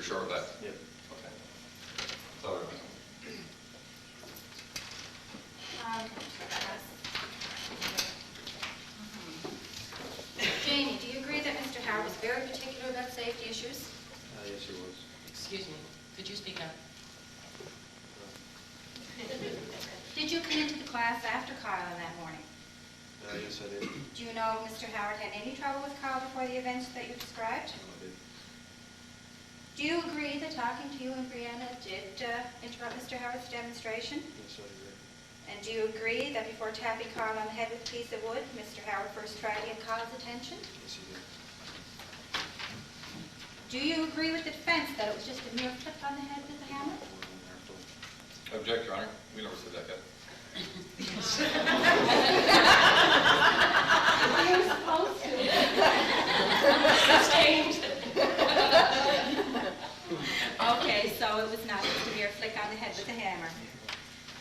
You're sure of that? Yep. Okay. Sorry. Jamie, do you agree that Mr. Howard was very particular about safety issues? Yes, he was. Excuse me, could you speak up? Did you come into the class after Kyle on that morning? Yes, I did. Do you know if Mr. Howard had any trouble with Kyle before the events that you described? I did. Do you agree that talking to you and Brianna did interrupt Mr. Howard's demonstration? Yes, I agree. And do you agree that before tapping Kyle on the head with a piece of wood, Mr. Howard first tried to get Kyle's attention? Yes, he did. Do you agree with the defense that it was just a mere flip on the head with a hammer? Object, Your Honor. We never said that yet. You were supposed to. Sustained. Okay, so it was not just a mere flick on the head with a hammer.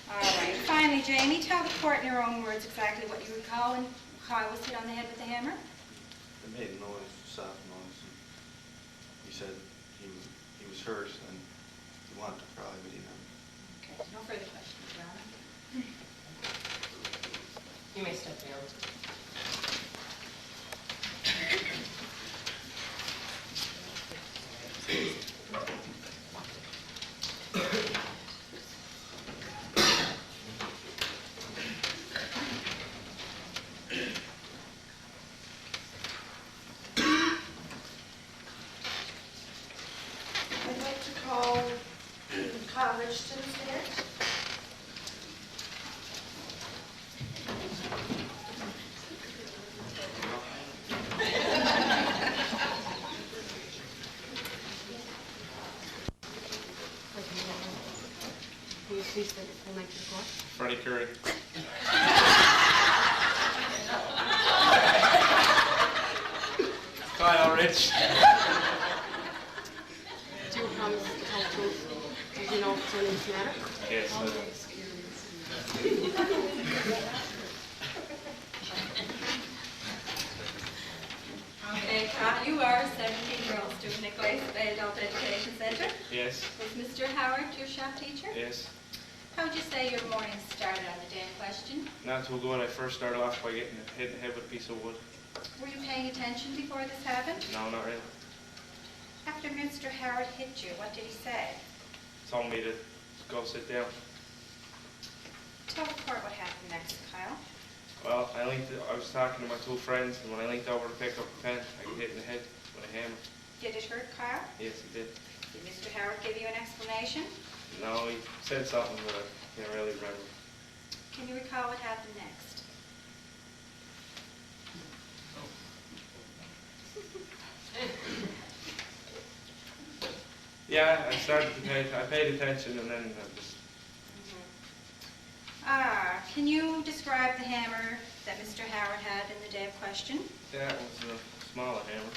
All right. Finally, Jamie, tell the court in your own words exactly what you recall when Kyle was hit on the head with a hammer. It made a noise, soft noise. And he said he was hurt and he wanted to cry, but he didn't. Okay, no further questions, Your Honor. You may step down. I'd like to call Kyle Richardson stand. Will you please state your full name to the court? Freddie Curry. Kyle Rich. Do you promise to tell the truth? Do you know concerning this matter? Yes, I do. Okay, Kyle, you are a 17-year-old student at Glacier Bay Adult Education Center. Yes. Was Mr. Howard your shop teacher? Yes. How would you say your morning started on the day in question? Not too good. I first started off by getting hit in the head with a piece of wood. Were you paying attention before this happened? No, not really. After Mr. Howard hit you, what did he say? Told me to go sit down. Tell the court what happened next, Kyle. Well, I was talking to my two friends, and when I leaned over to pick up a pen, I got hit in the head with a hammer. Did it hurt, Kyle? Yes, he did. Did Mr. Howard give you an explanation? No, he said something, but I can't really remember. Can you recall what happened next? Yeah, I paid attention, and then I just, Can you describe the hammer that Mr. Howard had in the day of question? yeah, it was a smaller hammer.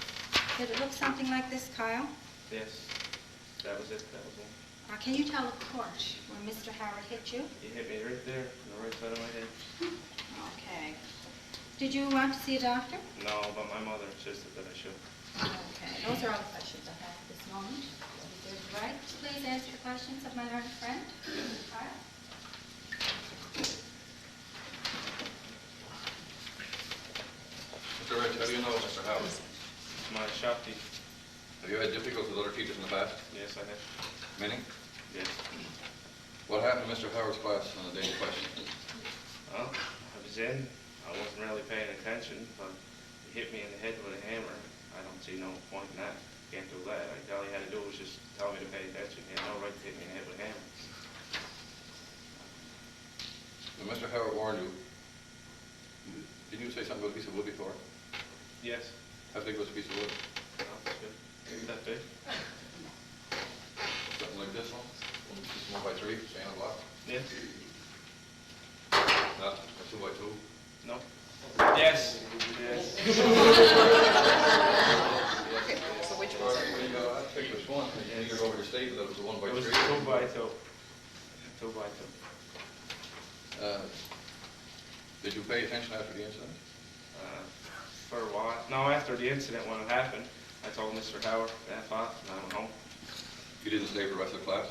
Did it look something like this, Kyle? Yes, that was it, that was it. Can you tell the court where Mr. Howard hit you? He hit me right there, on the right side of my head. Okay. Did you want to see a doctor? No, but my mother insisted that I should. Okay, those are all the questions I have at this moment. Is it right? Please answer the questions of my learned friend. Kyle? Mr. Rich, how do you know Mr. Howard? My shop teacher. Have you had difficulties with other teachers in the past? Yes, I have. Many? Yes. What happened to Mr. Howard's class on the day in question? Well, I was in. I wasn't really paying attention, but he hit me in the head with a hammer. I don't see no point in that. Can't do that. All he had to do was just tell me to pay attention. He had no right to hit me in the head with a hammer. When Mr. Howard warned you, didn't you say something about a piece of wood before? Yes. How big was a piece of wood? Oh, that's good. Maybe that big. Something like this one? 1x3, staying on block? Yes. Not a 2x2? No. Yes. Yes. So which was it? I picked this one. You figured over the statement that it was a 1x3. It was 2x2. 2x2. Did you pay attention after the incident? For a while. No, after the incident when it happened, I told Mr. Howard to F off and I went home. You didn't stay for the rest of the class?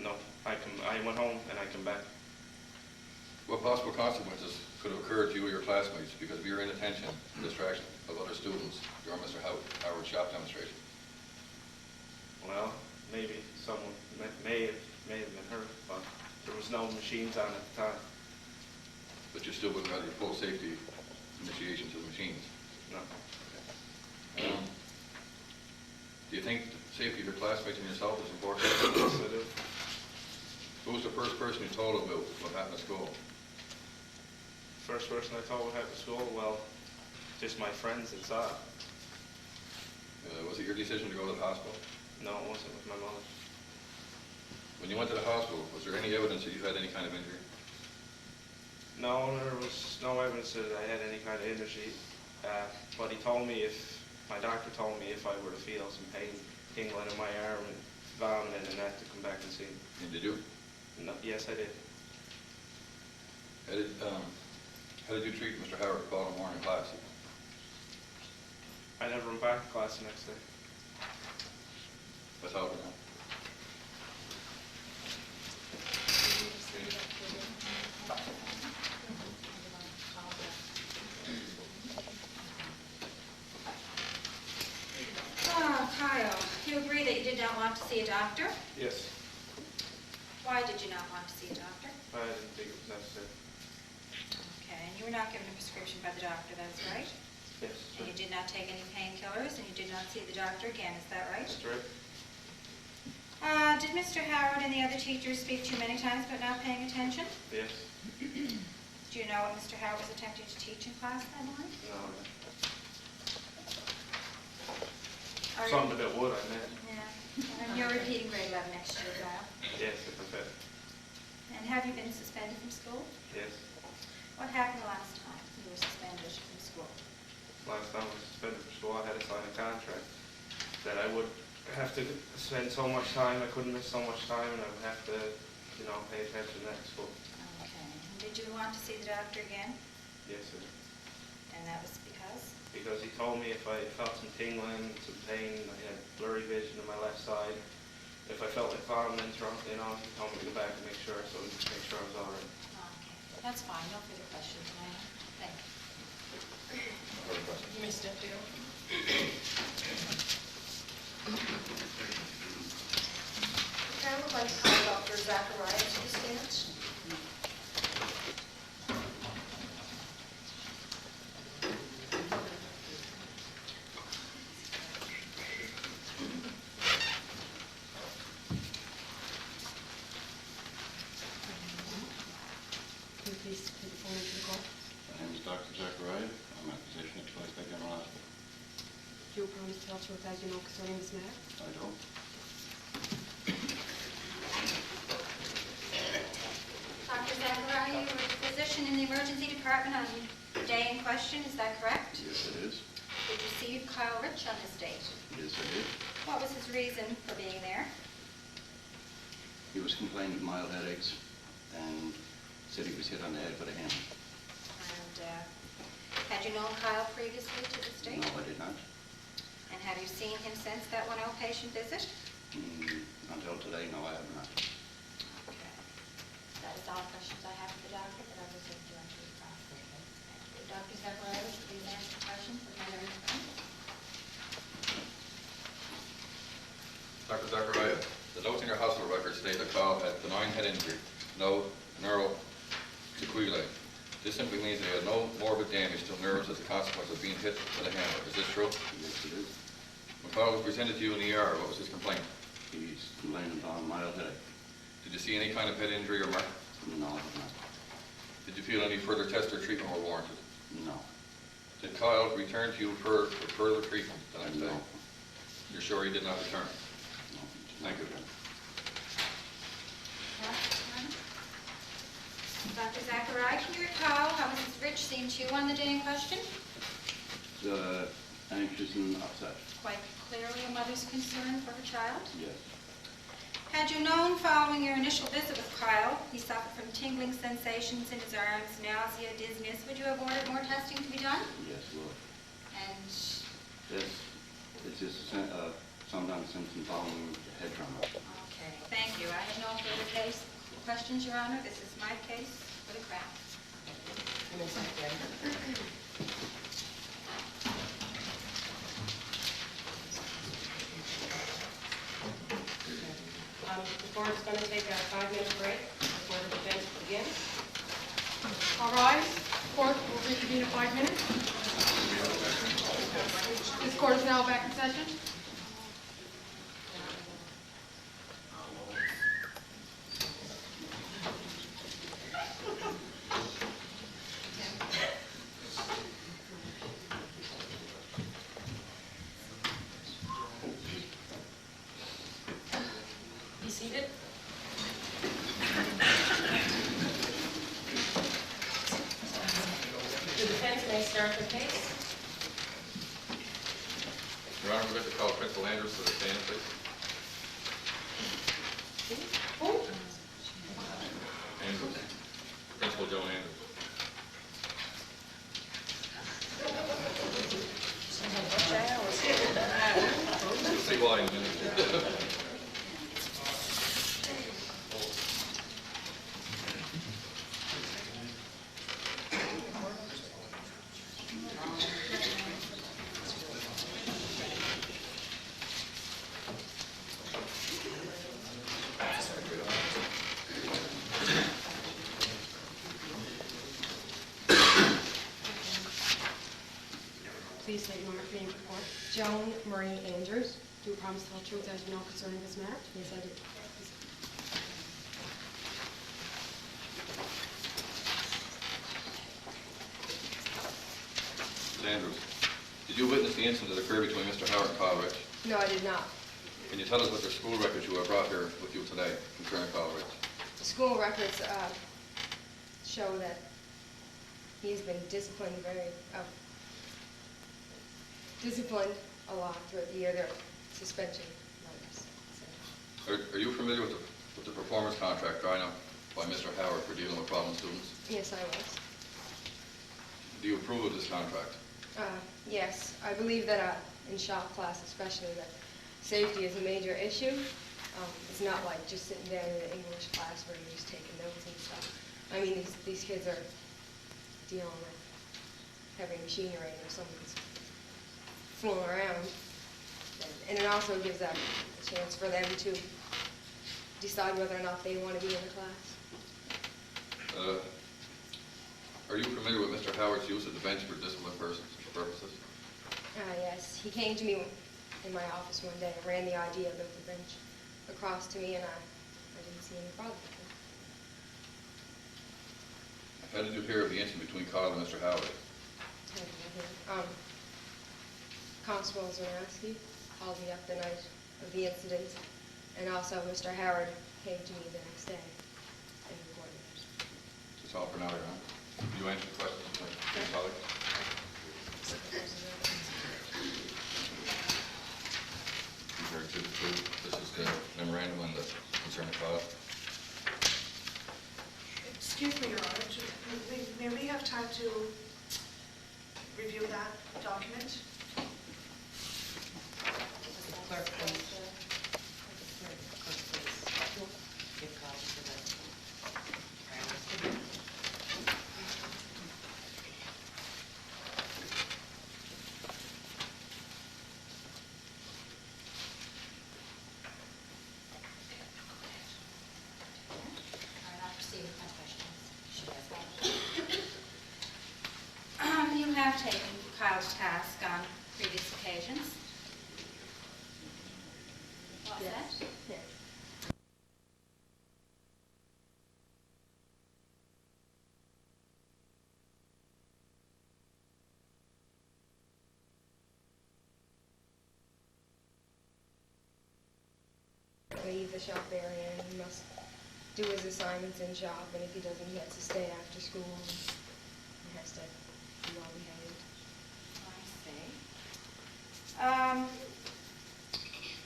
No, I went home and I come back. What possible consequences could have occurred to you or your classmates because of your inattention and distraction of other students during Mr. Howard's shop demonstration? Well, maybe someone may have been hurt, but there was no machines on at the time. But you still wouldn't have your full safety initiation to the machines? No. Do you think the safety of your classmates and yourself is important? Yes, I do. Who was the first person you told about what happened at school? First person I told what happened at school, well, just my friends that saw it. Was it your decision to go to the hospital? No, it wasn't with my mother. When you went to the hospital, was there any evidence that you had any kind of injury? No, there was no evidence that I had any kind of injury. But my doctor told me if I were to feel some pain tingling in my arm and vomiting and that, to come back and see me. And did you? No, yes, I did. How did you treat Mr. Howard the following morning in class? I never went back to class the next day. That's all for now. Oh, Kyle, you agree that you did not want to see a doctor? Yes, Why did you not want to see a doctor? I didn't think it was necessary. Okay, and you were not given a prescription by the doctor, that's right? Yes, And you did not take any painkillers, and you did not see the doctor again, is that right? that's right. Did Mr. Howard and the other teachers speak to you many times about not paying attention? Yes. Do you know what Mr. Howard was attempting to teach in class that morning? No. Are you- Something that would, I meant. Yeah, and you're repeating grade 11 next year, Kyle. Yes, if I'm better. And have you been suspended from school? Yes. What happened the last time you were suspended from school? Last time I was suspended from school, I had to sign a contract that I would have to spend so much time, I couldn't miss so much time, and I would have to, pay attention at school. Okay, and did you want to see the doctor again? Yes, sir. And that was because? Because he told me if I felt some tingling, some pain, I had blurry vision on my left side. If I felt like vomiting, he told me to go back and make sure, so we could make sure I was all right. Okay, that's fine, no further questions, ma'am. Thank you. Further questions? You may step down. Okay, I would like to call Dr. Zachariah to the stand. Can you please put the phone into the call? My name is Dr. Zachariah. I'm a physician at Troy State General Hospital. Do you promise to tell us what you know concerning this matter? I don't. Dr. Zachariah, you were a physician in the emergency department on the day in question, is that correct? Yes, it is. Did you see Kyle Rich on this date? Yes, I did. What was his reason for being there? He was complaining of mild headaches and said he was hit on the head with a hammer. And had you known Kyle previously to this date? No, I did not. And have you seen him since that one outpatient visit? Until today, no, I have not. Okay. That is all questions I have for the doctor, but I will take you on to the process. Dr. Zachariah, would you please answer the questions of my learned friend? Dr. Zachariah, the notes in your hospital records state that Kyle had benign head injury, no neural sequelae. This simply means that he had no morbid damage to nerves as a consequence of being hit with a hammer. Is this true? Yes, it is. When Kyle was presented to you in the ER, what was his complaint? He's complaining of a mild headache. Did you see any kind of head injury or mark? No, I have not. Did you feel any further tests or treatment were warranted? No. Did Kyle return to you for further treatment the next day? No. You're sure he did not return? No. Thank you. Dr. Zachariah, can you recall how Mrs. Rich seemed to you on the day in question? Anxious and upset. Quite clearly a mother's concern for her child. Yes. Had you known following your initial visit with Kyle, he suffered from tingling sensations in his arms, nausea, dizziness, would you have ordered more testing to be done? Yes, Lord. And, Yes. It's just sometimes symptom following the head trauma. Okay, thank you. I have no further case, questions, Your Honor. This is my case for the Crown. The board's going to take a 5-minute break before the defense begins. All rise. Court will reconvene in 5 minutes. This court is now back in session. Be seated. The defense may start the case. Your Honor, we'd like to call Principal Andrews to the stand, please. Andrews. Principal Joan Andrews. You'll see why in a minute. Please state your name for the court. Joan Marie Andrews. Do you promise to tell the truth as you know concerning this matter? Yes, I do. Ms. Andrews, did you witness the incident that occurred between Mr. Howard and Kyle Rich? No, I did not. Can you tell us what the school records you have brought here with you today concerning Kyle Rich? The school records show that he's been disciplined disciplined a lot throughout the year. There are suspension notice. Are you familiar with the performance contract drawn up by Mr. Howard for dealing with problem students? Yes, I was. Do you approve of this contract? Yes, I believe that in shop class especially that safety is a major issue. It's not like just sitting down in an English class where you're just taking notes and stuff. I mean, these kids are dealing with heavy machinery or something's fooling around. And it also gives them a chance for them to decide whether or not they want to be in the class. Are you familiar with Mr. Howard's use of the bench for discipline purposes? Yes, he came to me in my office one day and ran the idea of the bench across to me, and I didn't see any problem with it. How did you hear of the incident between Kyle and Mr. Howard? Constable Zarowski called me up the night of the incident, and also Mr. Howard came to me the next day and reported it. That's all for now, Your Honor. Will you answer the questions of my colleagues? Compare to the two. This is the memorandum on the concern of Kyle. Excuse me, Your Honor, may we have time to review that document? Clerk, please. Give copies to the I'll proceed with my questions. She has one. You have taken Kyle's task on previous occasions. All set? Yes. Leave the shop area, and he must do his assignments in shop, and if he doesn't, he has to stay after school. He has to be well behaved. I see.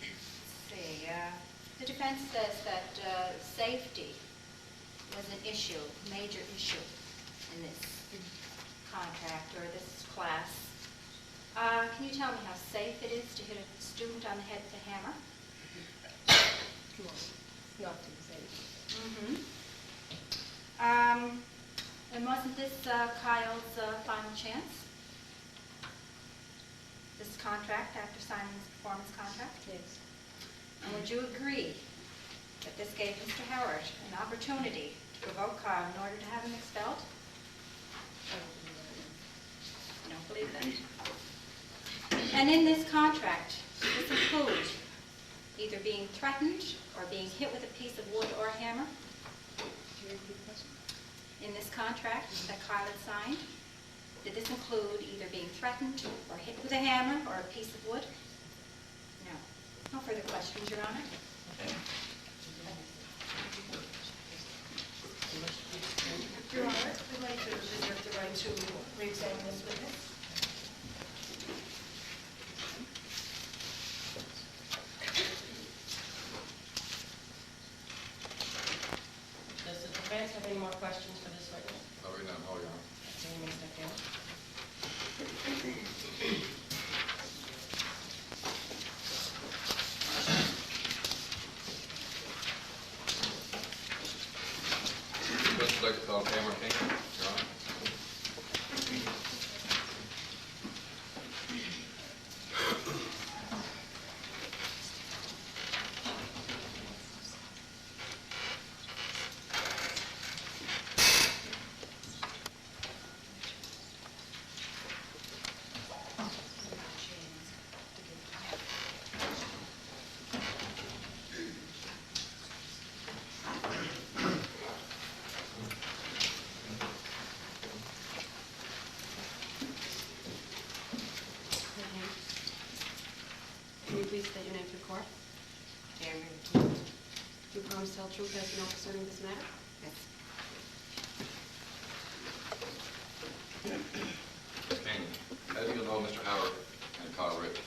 Let's see, the defense says that safety was an issue, major issue in this contract or this class. Can you tell me how safe it is to hit a student on the head with a hammer? not to the same. And wasn't this Kyle's final chance? This contract, after signing this performance contract? Yes. And would you agree that this gave Mr. Howard an opportunity to provoke Kyle in order to have him expelled? I don't believe that. You don't believe that? And in this contract, does this include either being threatened or being hit with a piece of wood or a hammer? Could you repeat the question? In this contract that Kyle had signed, did this include either being threatened or hit with a hammer or a piece of wood? No. No further questions, Your Honor. Your Honor, I'd like to reserve the right to re-examine this witness. Does the defense have any more questions for this witness? Not right now, no, Your Honor. Okay, Mr. Hill. Would like to call Cameron King, Your Honor. Can you please state your name to the court? Cameron, Do you promise to tell the truth as you know concerning this matter? yes. Ms. King, how do you know Mr. Howard and Kyle Rich?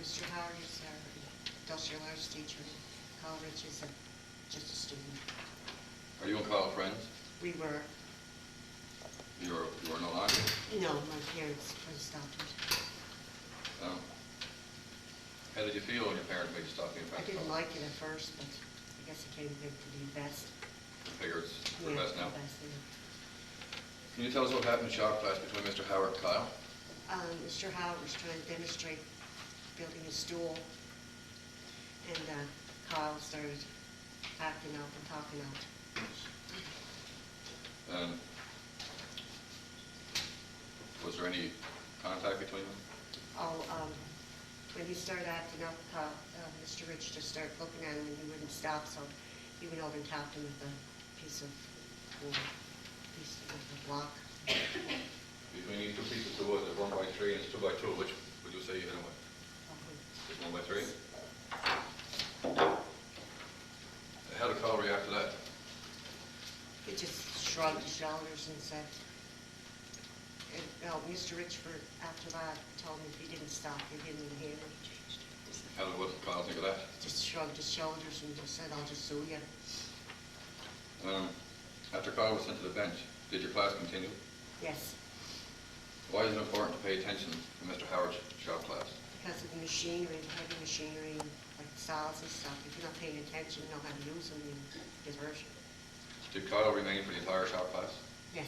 Mr. Howard is our industrial arts teacher. Kyle Rich is just a student. Are you and Kyle friends? We were, You are no longer? no, my parents put a stop to it. How did you feel when your parents made you stop being I friends? didn't like it at first, but I guess it came to be best. Figure it's for the Yeah, best now. best, yeah. Can you tell us what happened in shop class between Mr. Howard and Kyle? Mr. Howard was trying to demonstrate building a stool, and Kyle started acting out and talking out. Was there any contact between them? When he started acting up, Mr. Rich just started looking at him and he wouldn't stop, so he went over and tapped him with a piece of wood, piece of the block. Between these two pieces of wood, there's 1 by 3 and it's 2 by 2, which would you say you hit him with? It's 1 by 3? How did Kyle react to that? He just shrugged his shoulders and said, Mr. Richford, after that, told me if he didn't stop, he'd hit him with a hammer. What did Kyle think of that? Just shrugged his shoulders and just said, I'll just sue you. After Kyle was sent to the bench, did your class continue? Yes, Why is it important to pay attention to Mr. Howard's shop class? because of the machinery, the heavy machinery, like saws and stuff. If you're not paying attention, you know how to use them, you get hurt. Did Kyle remain for the entire shop class? Yes.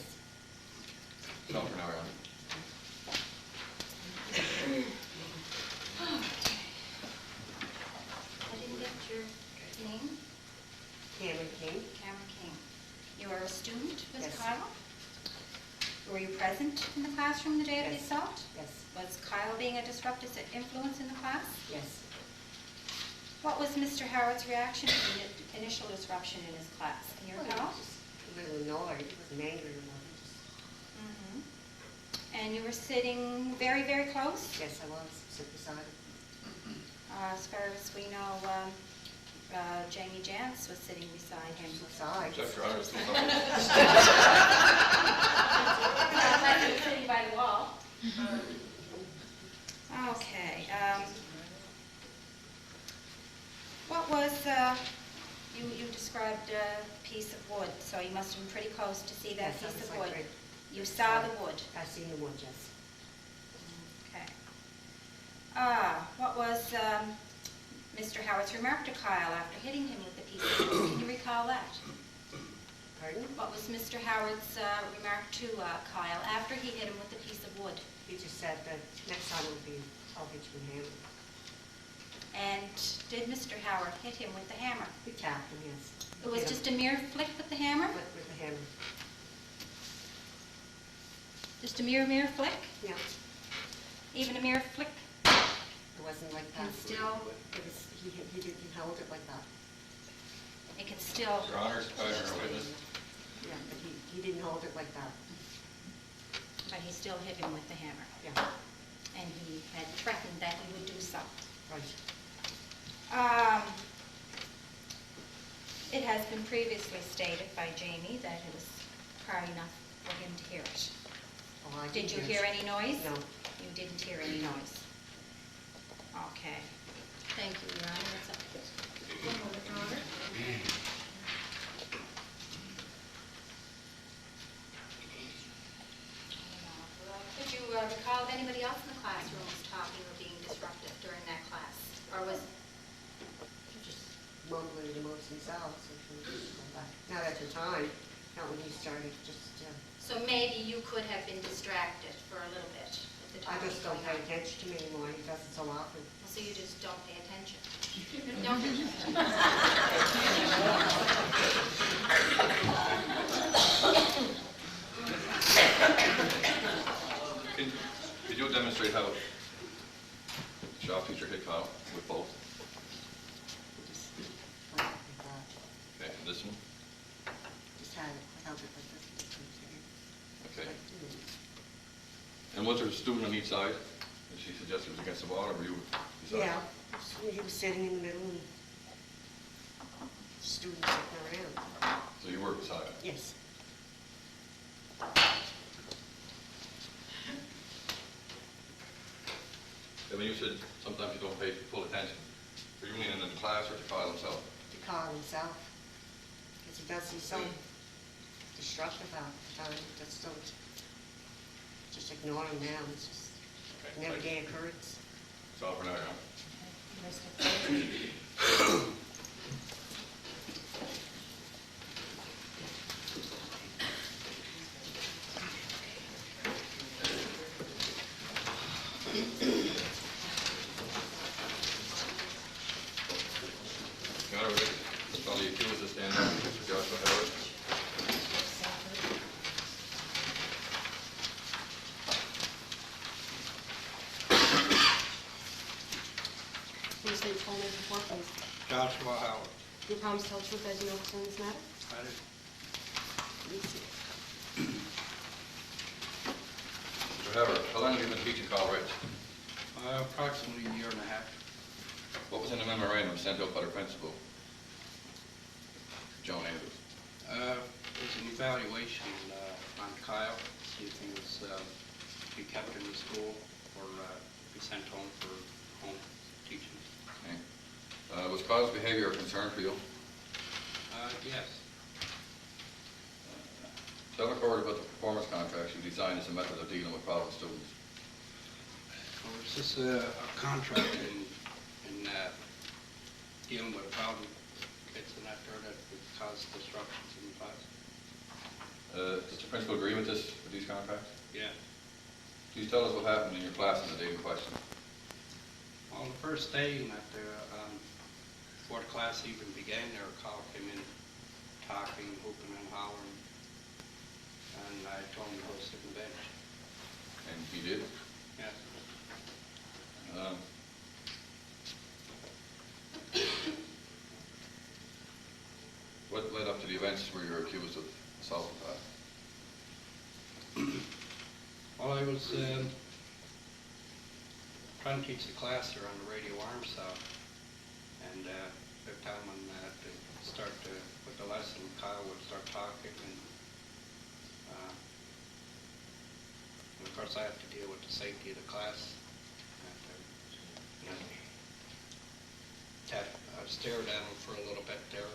No, for now, Your Honor. I didn't get your name, Cameron King? Cameron King. You are a student with Yes. Kyle? Were you present in the classroom the day of the Yes. assault? Yes. Was Kyle being a disruptive influence in the class? Yes. What was Mr. Howard's reaction to the initial disruption in his class? Can you recall? Just a little annoyed, he wasn't angry or nothing, just, Mhm. And you were sitting very, very close? yes, I was, sitting beside him. As far as we know, Jamie Jantz was sitting beside him. Beside. Check, Your Honor. It's too Sitting by the wall. Okay. What was, you described a piece of wood, so you must have been pretty close to see that Yes, I piece was of like wood. right You saw the wood. I seen the wood, yes. Okay. What was Mr. Howard's remark to Kyle after hitting him with the piece of wood? Can you recall that? Pardon? What was Mr. Howard's remark to Kyle after he hit him with the piece of wood? He just said that next time it would be, I'll hit you with a hammer. And did Mr. Howard hit him with the hammer? We tapped him, yes. It was Hit him just a mere flick with the hammer? With the hammer, Just a mere flick? yeah. Even a mere flick? It wasn't like that. And still, It was, he held it like that. it could still, Your Honor, advising our witness. Yeah, but he didn't hold it like that. but he still hit him with the hammer. Yeah, And he had threatened that he would do so. right. It has been previously stated by Jamie that it was far enough for him to hear it. Oh, I Did you didn't hear any noise? No. You didn't hear any noise? Okay. Thank you, Your Honor. That's all. One moment, Your Honor. Could you recall if anybody else in the classroom was talking or being disruptive during that class? Or was, Just mumbling amongst themselves, and we just go back. Not at the time, not when he started, just, so maybe you could have been distracted for a little bit at the I time. just don't pay attention to him anymore, he does it so often. So you just don't pay attention? Don't you? Could you demonstrate how the shop teacher hit Kyle with both? Just went like that. Okay, and this one? Just had it, held it like this, just couldn't see it. Okay. Like, And was there a student on each side? And she suggested it was against the wall, or were you beside? Yeah, he was sitting in the middle and students sitting around. So you were beside him? Yes. And when you said sometimes you don't pay full attention, were you meaning in the class or to Kyle himself? To Kyle himself. Because he does, he's so destructive out the time, just don't, just ignore him now, it's just Okay, an thank everyday occurrence. That's all for now, Your Honor. Your Honor, we call the accused to stand up, Mr. Joshua Howard. Please state your full name before, please. Joshua Howard. Do you promise to tell the truth as you know concerning this matter? I did. Mr. Howard, how long have you been teaching Kyle Rich? Approximately a year and a half. What was in the memorandum sent out by the principal, Joan Andrews? It was an evaluation on Kyle, see if he was to be kept in the school or be sent home for home teaching. Okay. Was Kyle's behavior a concern for you? Yes. Tell the court about the performance contracts you designed as a method of dealing with problem students. Well, it's just a contract in dealing with problem kids in that there that would cause disruptions in the class. Does the principal agree with these contracts? Yeah. Please tell us what happened in your class on the day in question. On the first day, before the class even began, there a call came in talking, whooping and hollering, and I told him to go sit in bench. And he did? Yes. What led up to the events where you're accused of assault with that? Well, I was trying to teach the class there on the radio arm saw, and every time when to start to put the lesson, Kyle would start talking, and of course I have to deal with the safety of the class. I stared at him for a little bit there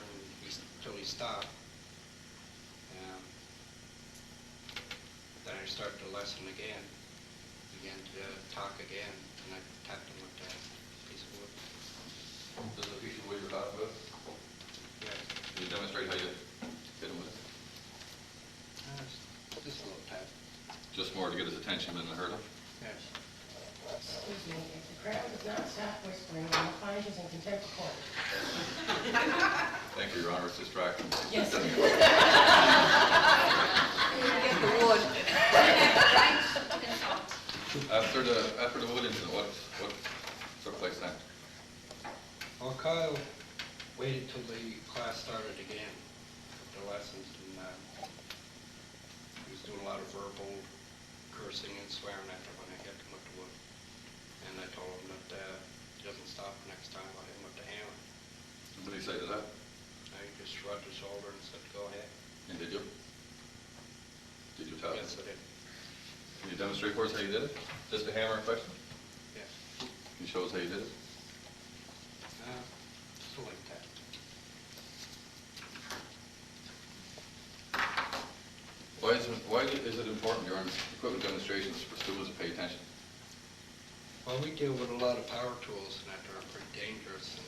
until he stopped. Then I started the lesson again, began to talk again, and I tapped him with a piece of wood. Does the piece of wood you're talking about, Yes. Can you demonstrate how you hit him with it? Just a little tap. Just more to get his attention than to hurt him? Yes. Excuse me, if the crowd does not stop whispering, I will find you in contempt of court. Thank you, Your Honor, it's distracting. Yes, sir. Get the wood. Right to consult. After the wood incident, what took place then? Well, Kyle waited till the class started again, the lessons, and he was doing a lot of verbal cursing and swearing after when I hit him with the wood. And I told him that he doesn't stop next time, I'll hit him with the hammer. What did he say to that? I just shrugged his shoulder and said, go ahead. And did you? Did you tell him? Yes, I did. Can you demonstrate for us how you did it? Just the hammer in question? Yes. Can you show us how you did it? Just like that. Why is it important during equipment demonstrations for students to pay attention? Well, we deal with a lot of power tools and that are pretty dangerous, and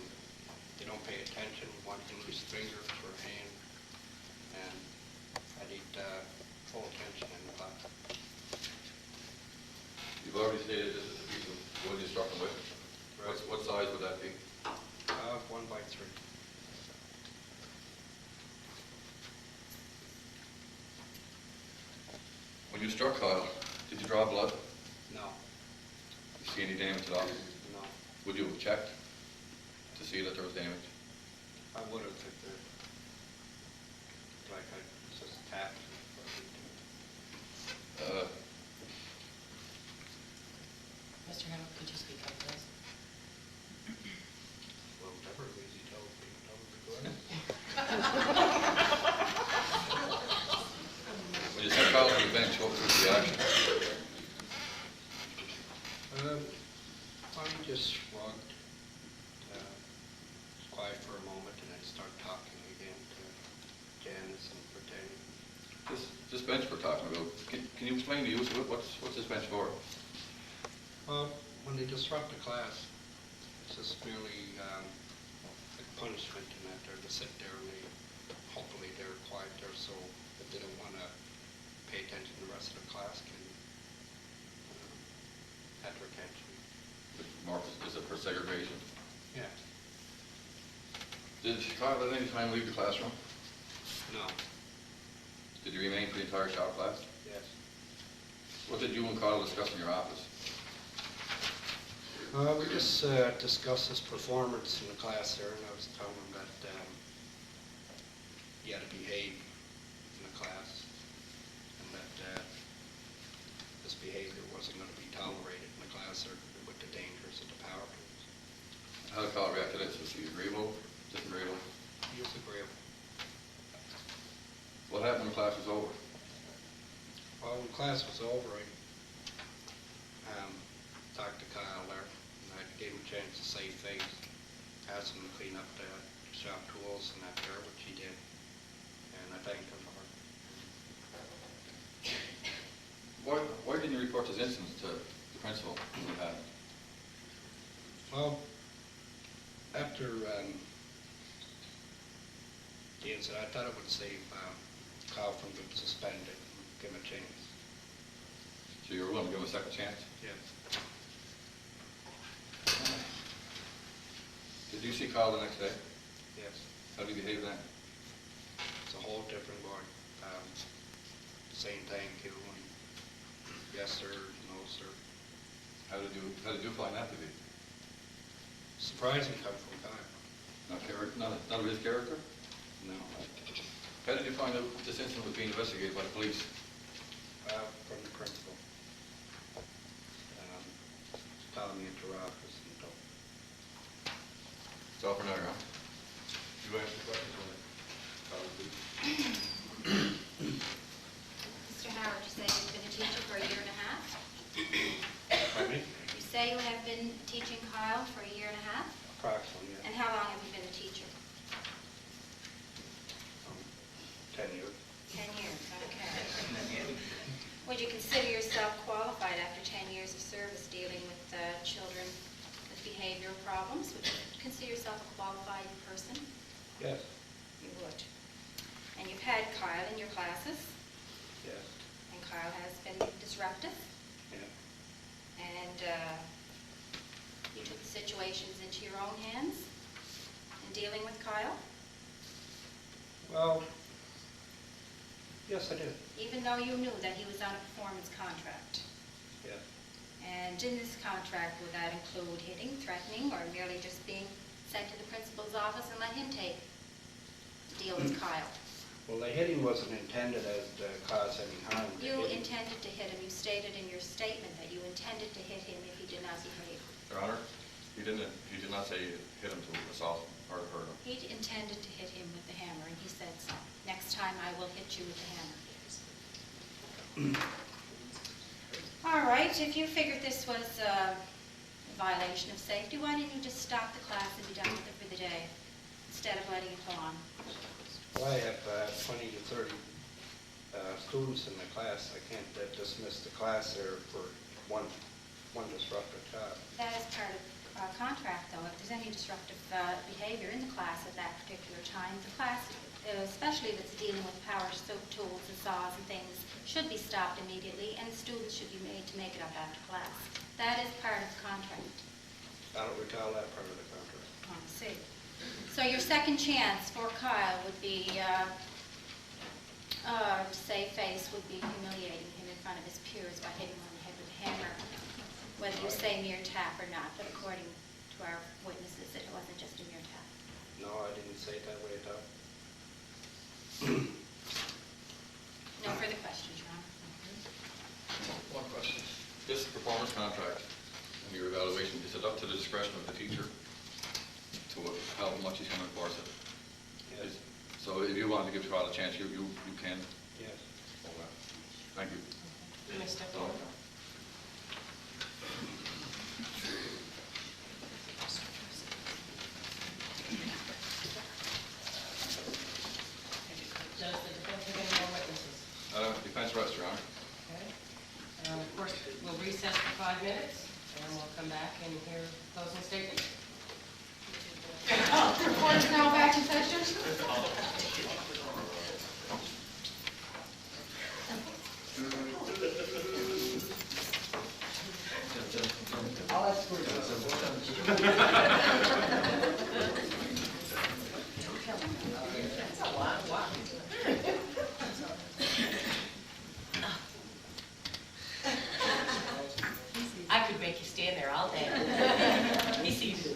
they don't pay attention, one can lose fingers or a hand, and I need full attention in the class. You've already stated this is a piece of wood you struck him with. Right. What size would that be? 1 by 3. When you struck Kyle, did you draw blood? No, You see any damage at all? no. Would you have checked to see that there was damage? I would have if the, like I just tapped. Mr. Harold, could you speak up, please? Well, whatever it is he tells me, to go ahead. When you set Kyle on the bench, what was his reaction? I just shrugged, quiet for a moment, and then start talking again to Janice and pretending. This bench we're talking about, can you explain the use of it? What's this bench for? Well, when they disrupt the class, it's just merely like punishment in that they're to sit there and hopefully they're quiet there, so if they don't want to pay attention, the rest of the class can have their attention. Mark, is it for segregation? Yeah. Did Kyle at any time leave the classroom? No. Did he remain for the entire shop class? Yes. What did you and Kyle discuss in your office? We just discussed his performance in the class there, and I was telling him that he had to behave in the class, and that this behavior wasn't going to be tolerated in the class or with the dangers of the power tools. How did Kyle react to this? Was he agreeable, disagreeable? He was agreeable. What happened when class was over? Well, when class was over, I talked to Kyle there, and I gave him a chance to say things, asked him to clean up the shop tools and that there, which he did, and I thanked him for it. Why didn't you report this incident to the principal when it happened? Well, after the incident, I thought it would save Kyle from being suspended and give him a chance. So you were willing to give him a second chance? Yes. Did you see Kyle the next day? Yes. How did he behave then? It's a whole different boy. Saying thank you and yes sir, no sir. How did you find that to be? Surprising coming from Kyle. None of his character? No. How did you find out this incident was being investigated by the police? From the principal. Calling me into her office and told me. It's all for now, Your Honor. You answer the questions on it. Kyle, please. Mr. Howard, you say you've been a teacher for a year and a half? Pardon me? You say you have been teaching Kyle for a year and a half? Approximately, yeah. And how long have you been a teacher? 10 years. 10 years, okay. Would you consider yourself qualified after 10 years of service dealing with children with behavioral problems? Would you consider yourself a qualified person? Yes. had Kyle in your classes, Yes, and Kyle has been disruptive, yeah. and you took the situations into your own hands in dealing with Kyle, Well, yes, I did. even though you knew that he was on a performance contract. Yeah. And in this contract, would that include hitting, threatening, or merely just being sent to the principal's office and let him deal with Kyle? Well, the hitting wasn't intended as to cause any harm. The You hitting- intended to hit him. You stated in your statement that you intended to hit him if he did not behave. Your Honor, he did not say hit him to assault or to hurt him. He intended to hit him with the hammer, and he said so. Next time, I will hit you with the hammer. All right, if you figured this was a violation of safety, why didn't you just stop the class and be done with it for the day, instead of letting it go on? Well, I have 20 to 30 students in the class. I can't dismiss the class there for one disruptive child. That is part of contract, though. If there's any disruptive behavior in the class at that particular time, the class, especially if it's dealing with power tools and saws and things, should be stopped immediately, and students should be made to make it up after class. That is part of the contract. I don't recall that part of the contract. I see. So your second chance for Kyle would be, to save face, would be humiliating him in front of his peers by hitting him on the head with a hammer, whether you say mere tap or not, but according to our witnesses, it wasn't just a mere tap. No, I didn't say it that way at all. No further questions, Your Honor. One question. This performance contract and your evaluation, is it up to the discretion of the teacher to how much he's going to enforce it? Yes. So if you want to give Kyle a chance, you can. Yes. Thank you. You may step forward. Does the defense have any more witnesses? Defense rest, Your Honor. Okay. Of course, we'll recess for 5 minutes, and we'll come back and hear closing statements. The court is now back in session. I could make you stand there all day. He sees you.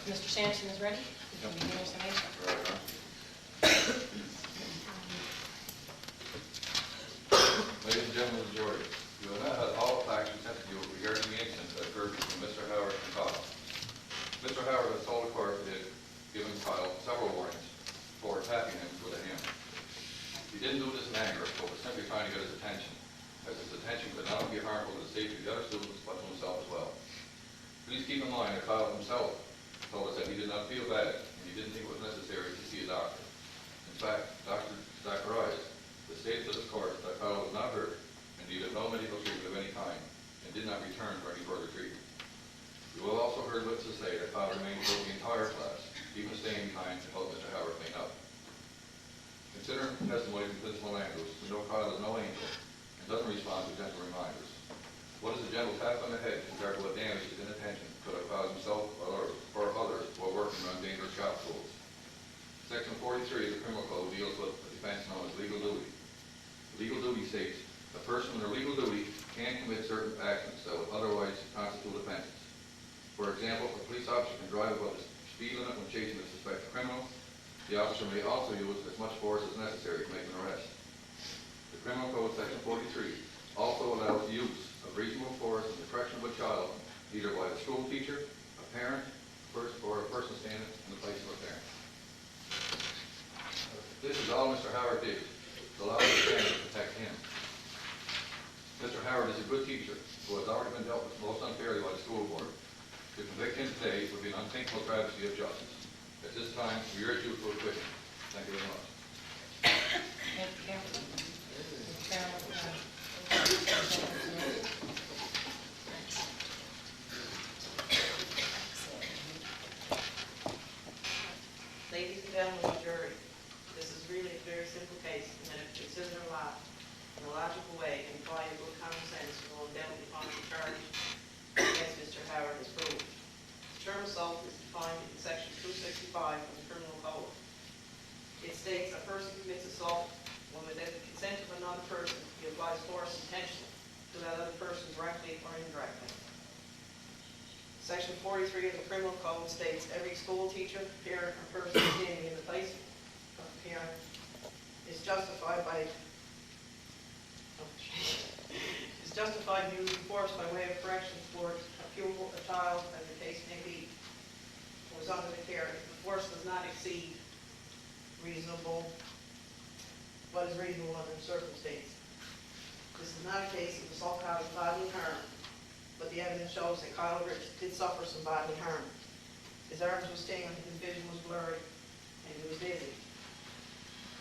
Mr. Sampson is ready. You can begin your summation. Right, Your Honor. Ladies and gentlemen of the jury, you have now had all facts presented to you regarding the incident that occurred between Mr. Howard and Kyle. Mr. Howard has told the court that he had given Kyle several warnings for attacking him with a hammer. He didn't do this in anger, but was simply trying to get his attention, as his attention could not be harmful to the safety of the other students, but to himself as well. Please keep in mind that Kyle himself told us that he did not feel bad, and he didn't think it was necessary to see a doctor. In fact, Dr. Zacharias has stated to this court that Kyle was not hurt and needed no medical treatment of any kind, and did not return for any further treatment. You will also heard witnesses say that Kyle remained throughout the entire class, even staying behind to help Mr. Howard clean up. Considering the testimony from Principal Andrews, we know Kyle is no angel and doesn't respond to gentle reminders. What is a gentle tap on the head compared to what damage his inattention could have caused himself or others while working on dangerous shop tools? Section 43 of the Criminal Code deals with a defense known as legal duty. Legal duty states a person under legal duty can commit certain actions that would otherwise constitute offenses. For example, a police officer can drive above the speed limit when chasing a suspected criminal. The officer may also use as much force as necessary to make an arrest. The Criminal Code, Section 43, also allows the use of reasonable force in the correction of a child, either by a school teacher, a parent, or a person standing in the place of a parent. This is all Mr. Howard did to allow the parent to protect him. Mr. Howard is a good teacher who has already been dealt with most unfairly by the school board. To convict him today would be an unthinkable travesty of justice. At this time, we urge you to acquit him. Thank you very much. Thank you, counsel. Mr. Chairman, Ladies and gentlemen of the jury, this is really a very simple case, and that if considered a lot in a logical way and apply a good common sense, you will undoubtedly find the charge against Mr. Howard is proved. The term assault is defined in section 265 of the Criminal Code. It states a person commits assault when without the consent of another person, he applies force intentionally to that other person directly or indirectly. Section 43 of the Criminal Code states every school teacher, parent, or person standing in the place of the parent is justified in using force by way of correction towards a pupil, a child, as the case may be, who is under the care. If the force does not exceed what is reasonable under the circumstance. This is not a case of assault causing bodily harm, but the evidence shows that Kyle Rich did suffer some bodily harm. His arms were stained, his vision was blurry, and he was dizzy.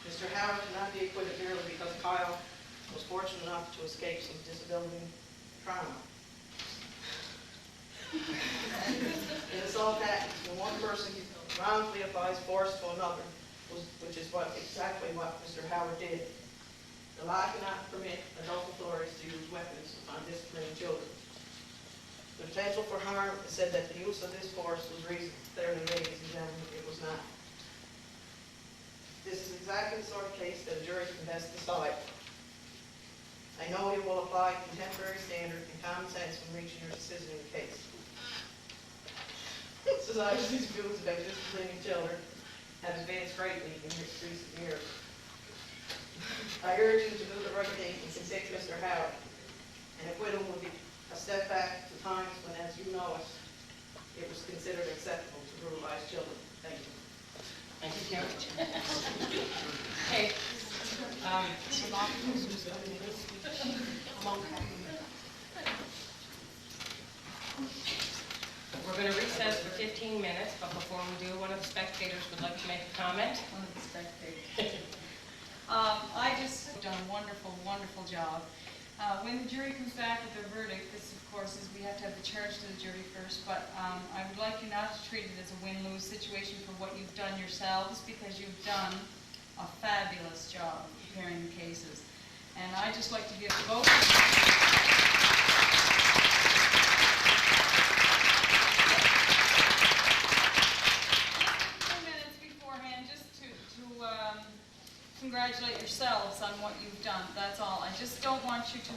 Mr. Howard cannot be acquitted merely because Kyle was fortunate enough to escape some disability trauma. In assault acts, when one person wrongfully applies force to another, which is exactly what Mr. Howard did, the law cannot permit adult authorities to use weapons on disciplining children. The potential for harm is said that the use of this force was reasonable. Clearly, ladies and gentlemen, it was not. This is exactly the sort of case that a jury can best decide. I know you will apply contemporary standard and common sense when reaching your decision in the case. Society's views about disciplining children have advanced greatly in recent years. I urge you to do the right thing and convict Mr. Howard. An acquittal would be a step back to times when, as you know it, it was considered acceptable to brutalize children. Thank you. Thank you, Karen. Okay. We're going to recess for 15 minutes, but before we do, one of the spectators would like to make a comment. One of the spectators. I just done a wonderful, wonderful job. When the jury comes back with their verdict, this of course is we have to have the charge to the jury first, but I would like you not to treat it as a win-lose situation for what you've done yourselves, because you've done a fabulous job preparing the cases. And I'd just like to give both congratulate yourselves on what you've done. That's all. I just don't want you to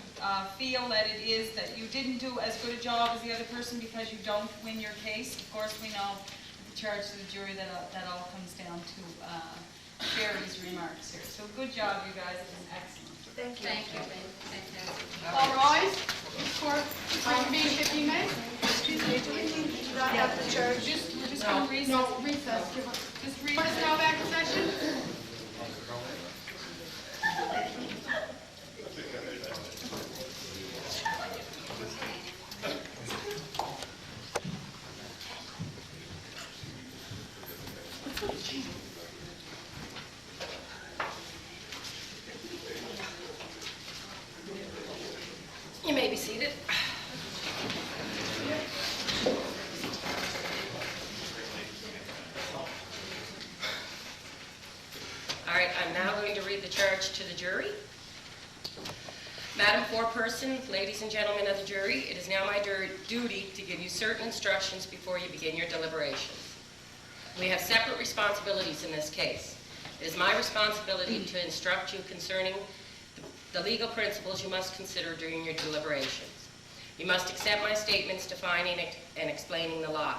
feel that it is that you didn't do as good a job as the other person because you don't win your case. Of course, we know the charge to the jury that all comes down to Sherry's remarks here. So good job, you guys. It was excellent. Thank you. Thank you. Fantastic. All rise. Court will be 15 minutes. Excuse me, do we need to not have the charge? We're just going to recess. No, recess. Just recess now, back in session. You may be seated. All right, I'm now going to read the charge to the jury. Madam Foreperson, ladies and gentlemen of the jury, it is now my duty to give you certain instructions before you begin your deliberations. We have separate responsibilities in this case. It is my responsibility to instruct you concerning the legal principles you must consider during your deliberations. You must accept my statements defining and explaining the law.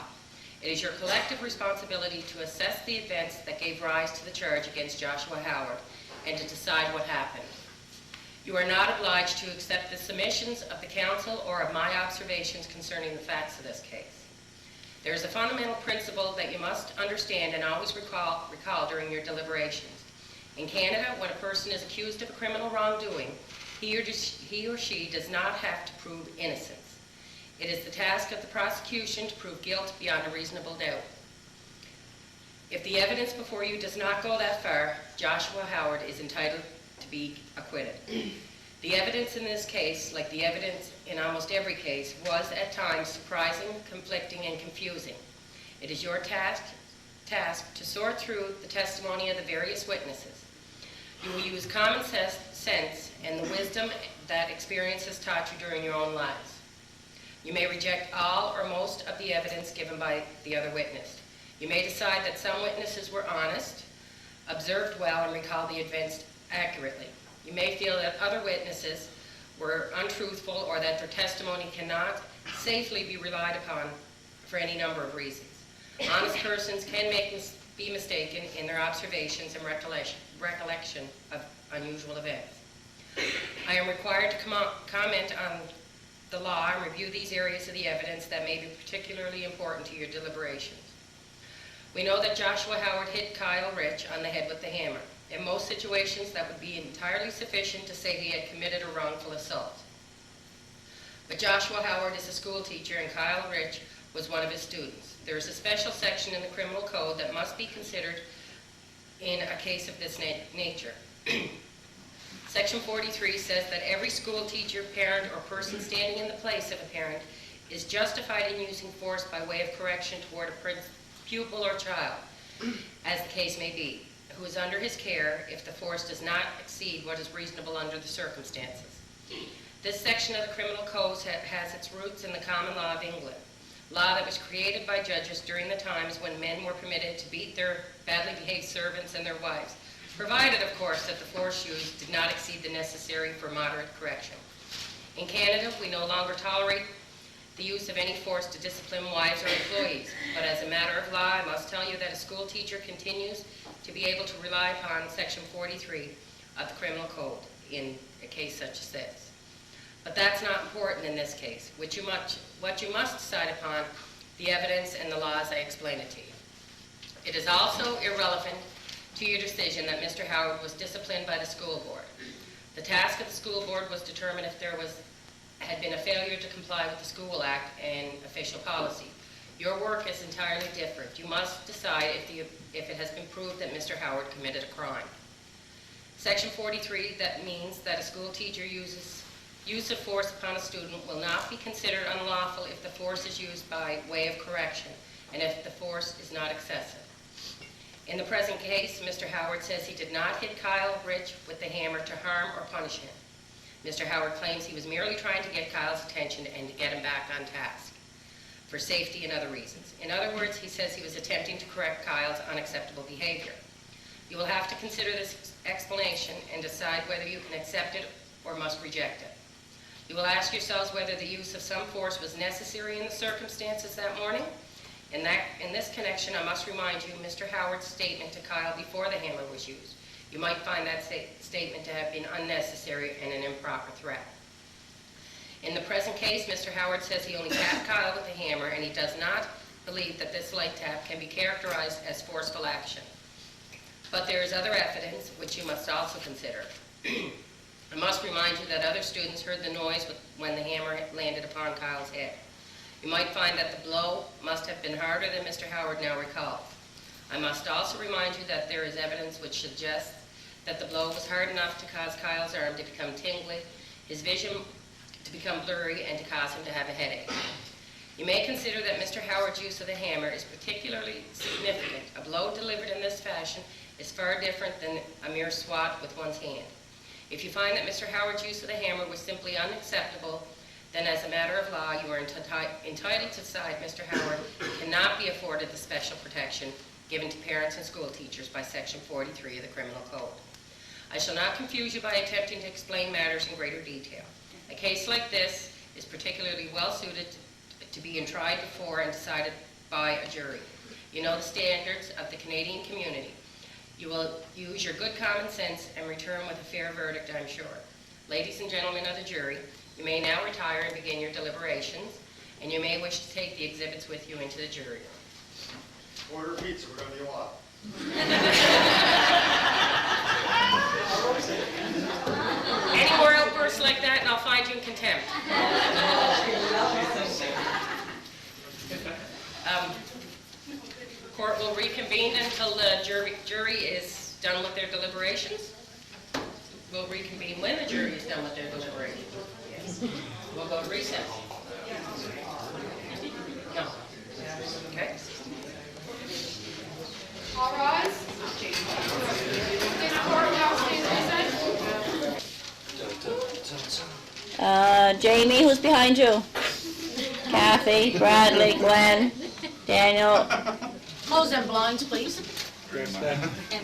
It is your collective responsibility to assess the events that gave rise to the charge against Joshua Howard and to decide what happened. You are not obliged to accept the submissions of the counsel or of my observations concerning the facts of this case. There is a fundamental principle that you must understand and always recall during your deliberations. In Canada, when a person is accused of a criminal wrongdoing, he or she does not have to prove innocence. It is the task of the prosecution to prove guilt beyond a reasonable doubt. If the evidence before you does not go that far, Joshua Howard is entitled to be acquitted. The evidence in this case, like the evidence in almost every case, was at times surprising, conflicting, and confusing. It is your task task to sort through the testimony of the various witnesses. You will use common sense and the wisdom that experience has taught you during your own lives. You may reject all or most of the evidence given by the other witness. You may decide that some witnesses were honest, observed well, and recalled the events accurately. You may feel that other witnesses were untruthful or that their testimony cannot safely be relied upon for any number of reasons. Honest persons can be mistaken in their observations and recollection of unusual events. I am required to comment on the law and review these areas of the evidence that may be particularly important to your deliberations. We know that Joshua Howard hit Kyle Rich on the head with the hammer. In most situations, that would be entirely sufficient to say he had committed a wrongful assault. But Joshua Howard is a school teacher and Kyle Rich was one of his students. There is a special section in the criminal code that must be considered in a case of this nature. Section 43 says that every school teacher, parent, or person standing in the place of a parent is justified in using force by way of correction toward a pupil or child, as the case may be, who is under his care if the force does not exceed what is reasonable under the circumstances. This section of the criminal code has its roots in the common law of England, law that was created by judges during the times when men were permitted to beat their badly behaved servants and their wives, provided, of course, that the force used did not exceed the necessary for moderate correction. In Canada, we no longer tolerate the use of any force to discipline wives or employees, but as a matter of law, I must tell you that a school teacher continues to be able to rely upon Section 43 of the criminal code in a case such as this. But that's not important in this case. What you must decide upon, the evidence and the law as I explain it to you. It is also irrelevant to your decision that Mr. Howard was disciplined by the school board. The task of the school board was to determine if there had been a failure to comply with the School Act and official policy. Your work is entirely different. You must decide if it has been proved that Mr. Howard committed a crime. Section 43, that means that a school teacher use of force upon a student will not be considered unlawful if the force is used by way of correction and if the force is not excessive. In the present case, Mr. Howard says he did not hit Kyle Rich with the hammer to harm or punish him. Mr. Howard claims he was merely trying to get Kyle's attention and to get him back on task for safety and other reasons. In other words, he says he was attempting to correct Kyle's unacceptable behavior. You will have to consider this explanation and decide whether you can accept it or must reject it. You will ask yourselves whether the use of some force was necessary in the circumstances that morning. In this connection, I must remind you Mr. Howard's statement to Kyle before the hammer was used. You might find that statement to have been unnecessary and an improper threat. In the present case, Mr. Howard says he only tapped Kyle with the hammer, and he does not believe that this light tap can be characterized as forceful action. But there is other evidence which you must also consider. I must remind you that other students heard the noise when the hammer landed upon Kyle's head. You might find that the blow must have been harder than Mr. Howard now recalls. I must also remind you that there is evidence which suggests that the blow was hard enough to cause Kyle's arm to become tingly, his vision to become blurry, and to cause him to have a headache. You may consider that Mr. Howard's use of the hammer is particularly significant. A blow delivered in this fashion is far different than a mere swat with one's hand. If you find that Mr. Howard's use of the hammer was simply unacceptable, then as a matter of law, you are entitled to decide Mr. Howard cannot be afforded the special protection given to parents and school teachers by Section 43 of the Criminal Code. I shall not confuse you by attempting to explain matters in greater detail. A case like this is particularly well suited to being tried before and decided by a jury. You know the standards of the Canadian community. You will use your good common sense and return with a fair verdict, I'm sure. Ladies and gentlemen of the jury, you may now retire and begin your deliberations, and you may wish to take the exhibits with you into the jury room. Order pizza, we're going to be a lot. Any more outbursts like that, and I'll find you in contempt. Court will reconvene until the jury is done with their deliberations. We'll reconvene when the jury is done with their deliberations. Yes. We'll go to recess. No. Okay. Jamie, who's behind you? Kathy, Bradley, Glenn, Daniel. Close them blinds, please.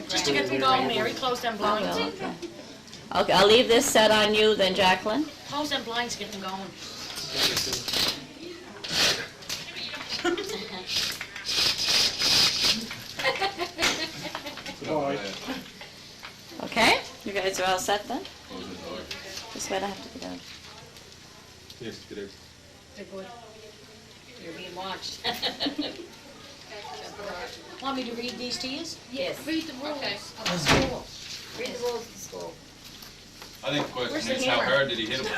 Just to get them going, Mary, close them blinds. Okay. Okay, I'll leave this set on you then, Jacqueline. Close them blinds, get them going. Okay, you guys are all set then? Close the door. This way I have to go down. Yes, get out. They're good. You're being watched. Want me to read these to you? Yes. Read the rules Okay. of the school. Read the rules of the school. I think the Where's question the is, how hammer? hard did he hit him?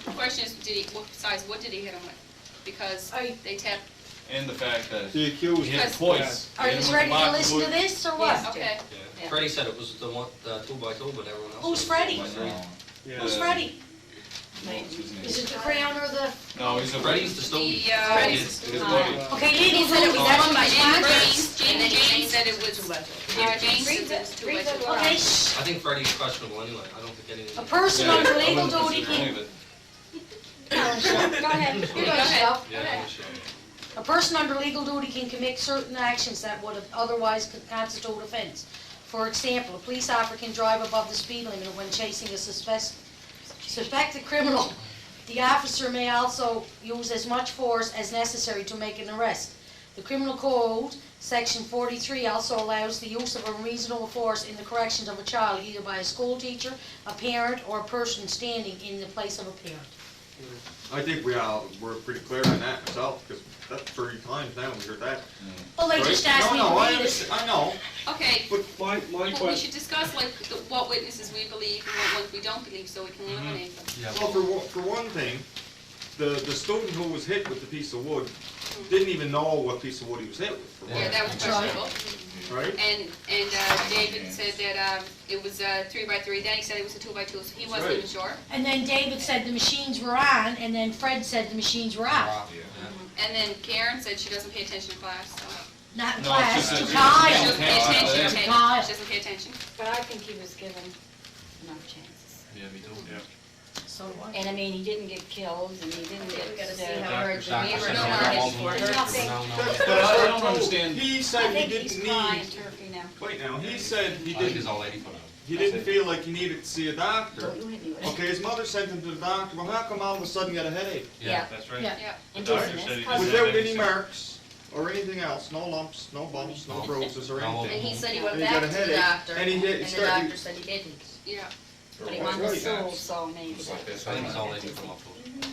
The question is, what size wood did he hit him with? Because they tap, And the fact that The accused. he hit him twice. Are you ready to listen to this, or what? okay. Yeah. Freddie said it was the 2x2, but everyone else. Who's Freddie? Yeah. Who's Freddie? Is it the crown or the... No, he's a Freddie's the student. Freddie's his buddy. Okay, He legal said it was duty, one by that's James. contract. James said it was, James said it was 2 by 2. Okay, shh. I think Freddie's questionable anyway. I don't think anything. A person under legal duty can... Believe it. Go ahead. You Go go, ahead. Michelle. Yeah, I'm sure. A person under legal duty can commit certain actions that would otherwise constitute offense. For example, a police officer can drive above the speed limit when chasing a suspected criminal. The officer may also use as much force as necessary to make an arrest. The Criminal Code, Section 43, also allows the use of unreasonable force in the corrections of a child, either by a school teacher, a parent, or a person standing in the place of a parent. I think we're pretty clear on that myself, because that's 30 times now we heard that. Well, they Right? just asked me to No, I read it. understand, I know. Okay, But My well, we question, should discuss like what witnesses we believe and what ones we don't believe, so we can eliminate them. Yeah, Well, for one thing, the student who was hit with the piece of wood didn't even know what piece of wood he was hit with, for one, Yeah, that was That's right. questionable. right? And David said that it was 3 by 3. Then he said it was a 2 by 2, so he wasn't right. even sure. And then David said the machines were on, and then Fred said the machines were off. And then Karen said she doesn't pay attention in class, so. Not in No, class, it's to just She that Kyle. doesn't pay attention, Yeah. okay? Kyle. She doesn't pay attention. But I think he was given enough chances. Yeah, we do. Yeah. So what? And I mean, he didn't get killed, and he didn't get... Gotta see uh, how hard the Doctor mirror said no there were margin multiple for injuries, nothing. but no, But I don't understand. He I said he think didn't he's crying need, turkey now. wait now, he said he I think his didn't, old lady put him. he didn't feel like he needed to see a doctor. Don't you hit me with it. Okay, his mother sent him to the doctor, well, how come all of a sudden he got a headache? Yeah. That's right. Yeah. Yeah. And The doctor dizziness. Without any marks or anything else, no lumps, no bumps, no bruises or No. anything. And he said he went And he back got to a the headache, doctor, and he did- and the started- doctor said he didn't. Yeah. But he Right. wanted Right. soul, so maybe. I think his old lady put him up to it.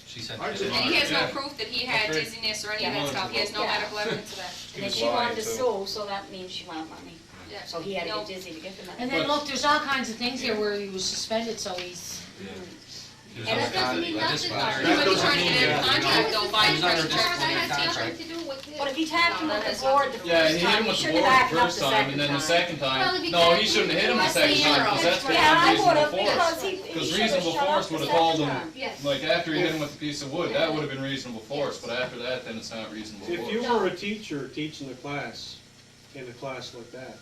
She said. I just- And he has no Yeah. proof that he had Okay. dizziness or any of Yeah. that stuff. He has no Yeah. medical evidence of that. And then was she wanted lying, a too. soul, so that means she wanted money. Yeah. So he had to No. get dizzy to get the money. And then look, there's all kinds of things here where he was suspended, so he's... He was And under that doesn't mean con- nothing, disciplinary- He might be doesn't trying to mean get a that- contract though by He was under pressure. disciplinary contract. But if he tapped him No, with that the has board nothing the to do Yeah, first he hit time, him he with the should board have the backed up first the time, and then the second Well, time, if he no, tapped he him, shouldn't have hit him the he second must time, be because that's zero. Yeah, I reasonable would have, force. because he Because should have reasonable shut force up would the have told second him, time. Yes. like, after he hit him with the piece of wood, that would have been reasonable force, but after that, then it's not reasonable if you force. were a teacher teaching a class, in a class like that,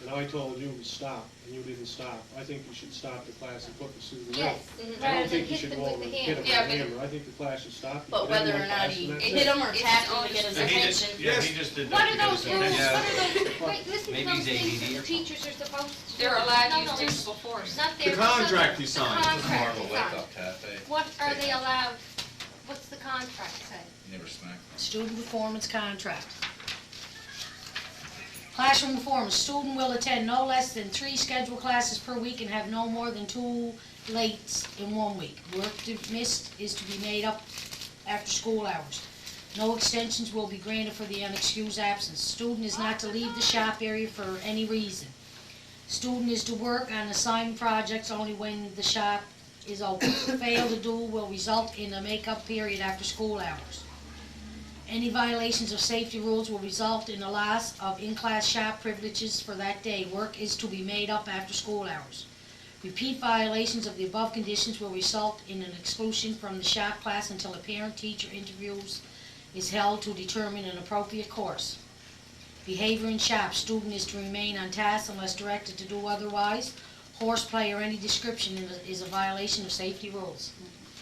and I told you to stop, and you didn't stop, I think you should stop the class and put the student Yes, out. I rather don't than think you hit should them go with over the and hit hammer. him Yeah, with a but- hammer. I think the class should stop. you. But Put whether him in or the not class he and that's hit it. him or It's tapped him all to get his just- attention. Yes. He just did What that are to get those his rules, attention. what are those, wait, listen to Maybe those he's things ADD that or the teachers are supposed to do. They're allowed to No, use no, reasonable force. Not The their. contract he signed. The contract More of a he wake signed. up cafe. What are they allowed, what's the contract say? Never smacked him. Student performance contract. Classroom performance, student will attend no less than 3 scheduled classes per week and have no more than 2 lates in 1 week. Work missed is to be made up after school hours. No extensions will be granted for the unexcused absence. Student is not to leave the shop area for any reason. Student is to work on assigned projects only when the shop is open. Fail to do will result in a make-up period after school hours. Any violations of safety rules will result in the loss of in-class shop privileges for that day. Work is to be made up after school hours. Repeat violations of the above conditions will result in an exclusion from the shop class until a parent-teacher interviews is held to determine an appropriate course. Behavior in shop, student is to remain on task unless directed to do otherwise. Horseplay or any description is a violation of safety rules.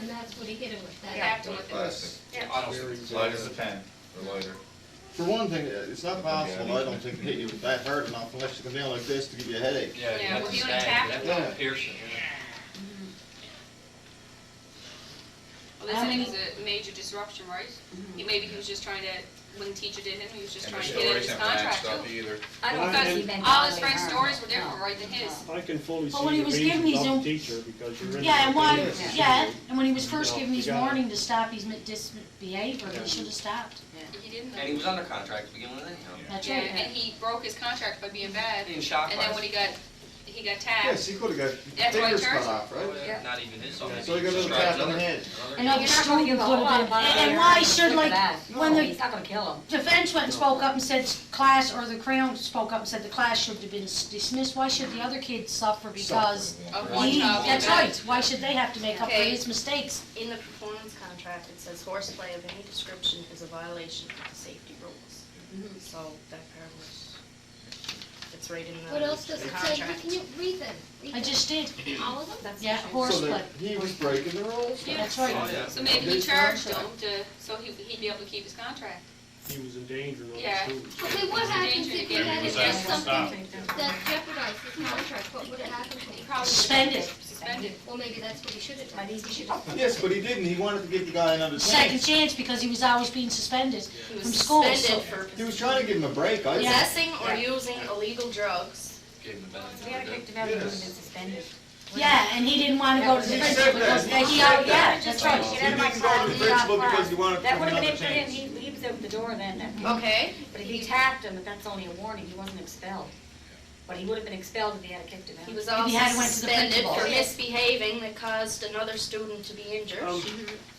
And that's what he hit him with. He tapped him with it. Plastic. Yeah. I don't think Light as a pen, or lighter. For one thing, it's not possible, I don't think, to hit you that hard enough unless you come down like this to give you a headache. Yeah, you Yeah, have well, to he only stand, tapped you have him. to pierce it, yeah. Well, they said it was a major disruption, right? Maybe he was just trying to, when the teacher did him, he was just And trying the to get in stories his haven't contract matched up too. either. I don't, Well, because and- all his friends' stories were different, right, than his. I can fully see Well, when he the was giving reasons these of the in- teacher, because you're in. Yeah, and why, the yeah, and when he was first You know, giving you his gotta- warning to stop his disbehavior, Yeah. he should have stopped. He didn't know. And he was under contract to begin with anyhow. That's Yeah, right. and he broke his contract by being bad. In shop And then class. when he got tapped. Yes, he could've got That's why he fingers cut charged him. off, right? Yeah. Not even his fault. So he got a little tap on the head. Another student could have been, and why should like, when the He's not gonna kill him. defense went and spoke up and said class, or the Crown spoke up and said the class should have been dismissed, why should the other kids suffer because Of one he, child. that's right, why should they have to make up for Okay. his mistakes? In the performance contract, it says horseplay of any description is a violation of the safety rules. So that part was, it's right in the What else does the it say? contract. Can you read them? I just did. All of them? That's Yeah, the truth. So horseplay. that he was breaking the rules? Yeah. That's right. Oh, yeah. So maybe he charged him to, so he'd be able to keep his contract. He was endangering other Yeah. students. Okay, what happens if he had Was that something that jeopardized his contract? What would have happened to him? Suspended. suspended? Well, maybe that's what he should have done. He should have. Yes, but he didn't, he wanted to give the guy another Second chance. chance because he was always being suspended He from was school, so. suspended for He was trying to give him a break, I think. possessing or using illegal drugs. Gave him the benefit If he had of the kicked him doubt. out, he would have been suspended. Yeah, and he didn't wanna go to the He principal said because that. he, yeah, that's right. He didn't go to the principal because he wanted to That give would him have been another it for him, chance. he was out the door then. Okay. But if he tapped him, that's only a warning, he wasn't expelled. But he would have been expelled if he had kicked him out. He was If he also had went to the suspended principal. for misbehaving that caused another student to be injured.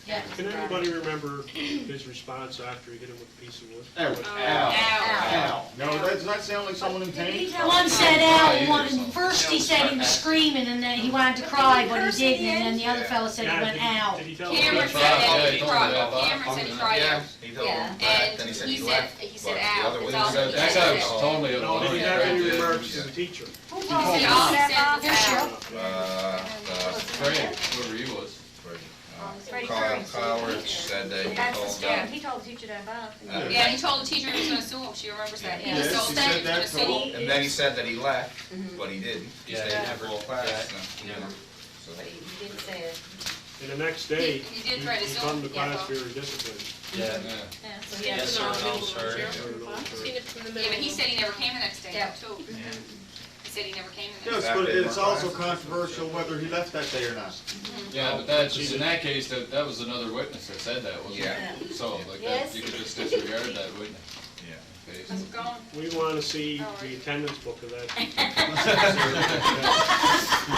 Yeah. Can anybody remember his response after he hit him with a piece of wood? Ow. No, does that sound like someone in pain? One said out, one, first he said he was screaming and then he wanted to cry, but he didn't, and then the other fella said he went ow. Did he tell Cameron him? said that he Yeah, cried, he told me that. Cameron said he cried out. He told him Yeah. that, then he said he left. He said but the ow, other that's was- all he That said. guy was totally. No, did he have any remarks to the teacher? He said all he said was ow. Fred, whoever he was. Kyle Rich said that he That's the told student, them. he told the teacher that about. Yeah, he told the teacher he was gonna sue him, she remembers that. He was Yes, so he sad said he was gonna that sue to him. And then he said that he left, but he didn't. He Yeah, stayed he in never- full class. yeah, so- he never- so- But he didn't say it. And the next day, He did try to he sue come him, to yeah, class well. very disciplined. Yeah. So he Yes, has sir, to know. no, sir. Yeah, but he said he never came the next day, Yeah. too. He said he never came the next Yes, day. but it's also controversial whether he left that day or not. Yeah, but that's, in that case, that was another witness that said that, wasn't it? Yeah. So, like, Yes. that, you could just disregard that witness. Yeah. case. How's it going? We want to see the attendance book of that.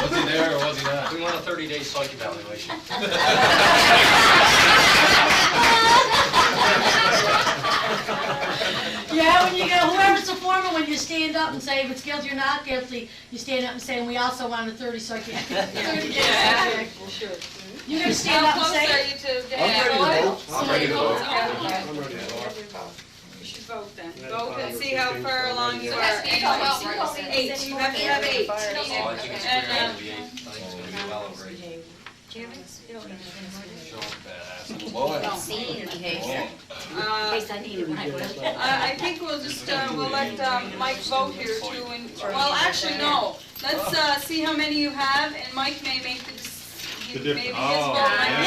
Was he there or was he not? We want a 30-day psych evaluation. Yeah, when you go, whoever's the foreman, when you stand up and say if it's guilty or not guilty, you stand up and say, and we also want a 30 psychiatric. 30 days psychiatric. You're gonna stand up and How close are say. you to I'm ready to vote. I'm ready to vote. I'm ready to vote. You should vote then. Yeah, Vote fine, and with see how 15 far for along Monday. you So are. that's being 12, right? 8, you have to have 8. Oh, I think it's And, pretty gonna be 8. I think it's gonna be well over 8. Show him badass. Boy. Senior behavior. uh, In case I need it when I will. I think we'll just, we'll let Mike vote here too, and, well, actually, no. Let's see how many you have, and Mike may make the, maybe his vote might be.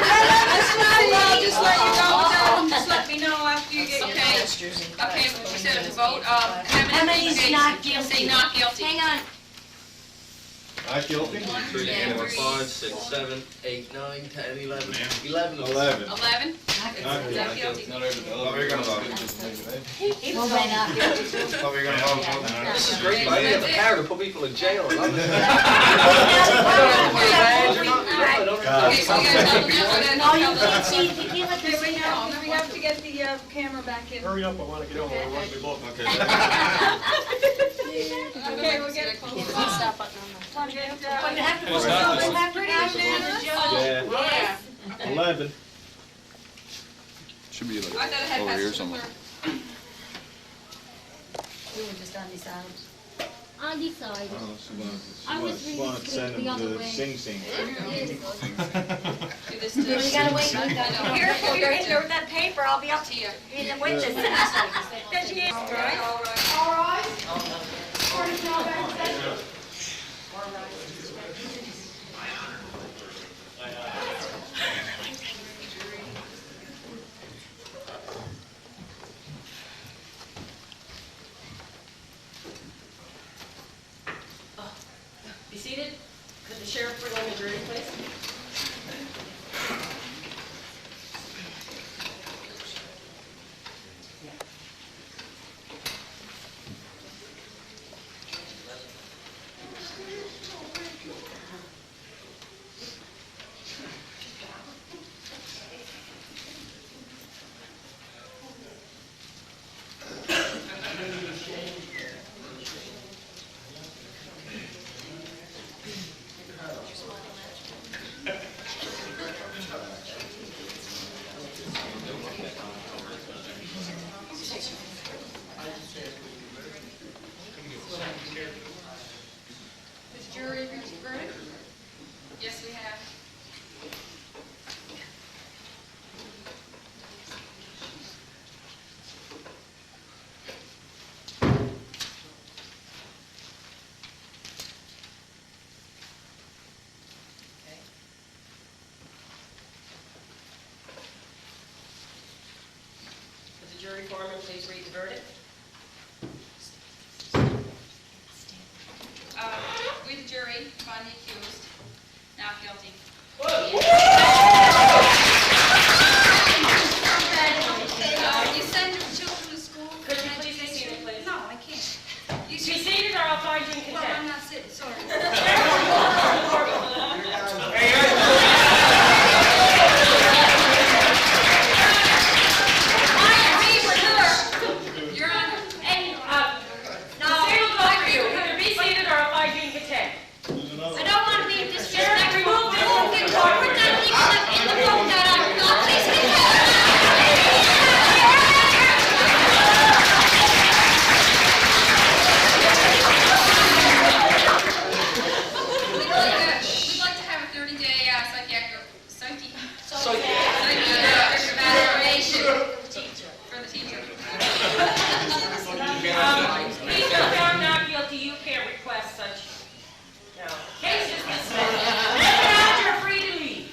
That's fine, I'll just let you go, just let me know after you get your Okay. vote. Okay, we said to vote, how many is say not guilty? say not guilty? Hang on. Not guilty? 3, Yeah, 4, three. 5, 6, 7, 8, 9, 10, 11. 11. 11. 11? Not Is that guilty? Not every. Well, we're gonna vote. He was saying not guilty too. Oh, we're gonna vote. This is great. I have the power to put people in jail. I love it. Okay, so we gotta tell them now, we're No, gonna you tell them. can't see, you can't let Okay, them wait see now, now. we have to get the camera back in. Hurry up, I want to get over and run the book. Okay. Okay, we'll get, Stop button on But you get, have to put It's not something, this you have to have it in the judge. yeah. 11. Should be I thought it had over passed here the somewhere. clerk. We were just undecided. I decided. Oh, I was she really wanted to send scared the him other to way. Sing Sing. Do this You to. gotta wait, you gotta. Careful, you're in there with that paper, I'll be up to you. Being a witness. All right. All right. Court is now back in session. Be seated. Could the sheriff bring in the jury, please? The jury reached a verdict? Yes, we have. Would the jury foreman please read the verdict? We, the jury, find the accused not guilty. You send your children to school for Could you an please be education? seated, please? No, I can't. You Be should- seated or I'll find you in Well, I'm contempt. not sitting, sorry. Your Honor. And, the same will go for you. Either be seated or I'll find you in contempt. I don't want to be Sheriff, disrespectful. remove this. We're not even in the room that I'm not. Please be We'd like to have a 30-day psychiatric evaluation for the teacher. Please don't found not guilty, you can't request such. No. Case is dismissed. Mr. Out, you're free to leave.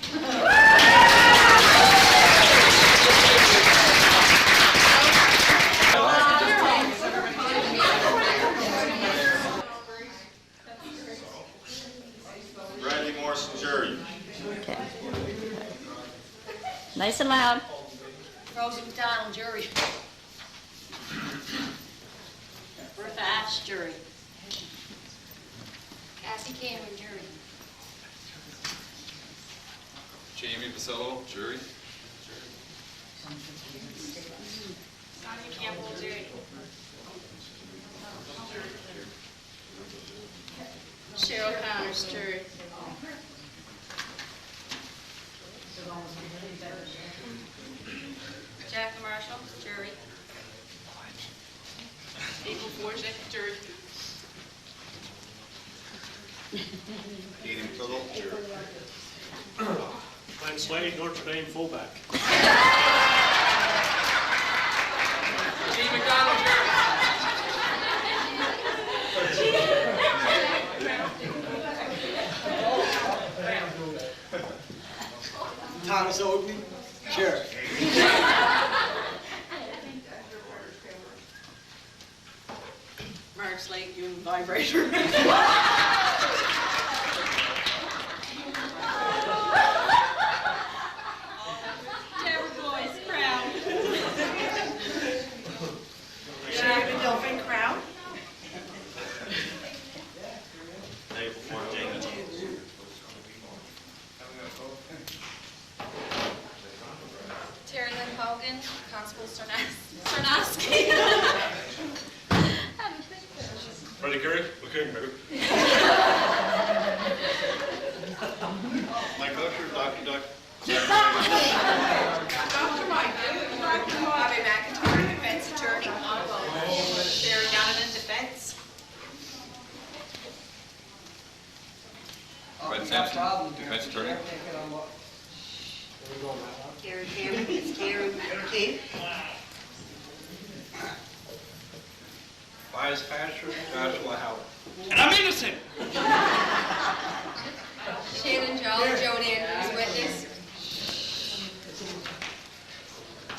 Bradley Morrison, jury. Nice and loud. Rosie McDonald, jury. Bertha Ash, jury. Cassie Cameron, jury. Jamie Basello, jury. Sonia Campbell, jury. Cheryl Connors, jury. Jackie Marshall, jury. April Forget, jury. Keenan Tuttle, jury. Glenn Slade, Notre Dame fullback. Steve McDonald, jury. Thomas Oakley, sheriff. Mark Slate, you vibrator. Deborah Boyce, Crown. Sheriff Dolphin Crown. Day before Jamie Jans. Terry Lynn Hogan, Constable Sarnowski. Freddie Curry, McCoon, baby. Mike Usher, Dr. Duck. Dr. Mike, Dr. Bobby McIntyre, defense attorney. Sherry Donovan, defense. Fred Sampson, defense attorney. Karen Cameron, it's Karen Keith. Vice Pastor Joshua Howard. And I'm innocent. Shannon Jolly, Joan Andrews, witness.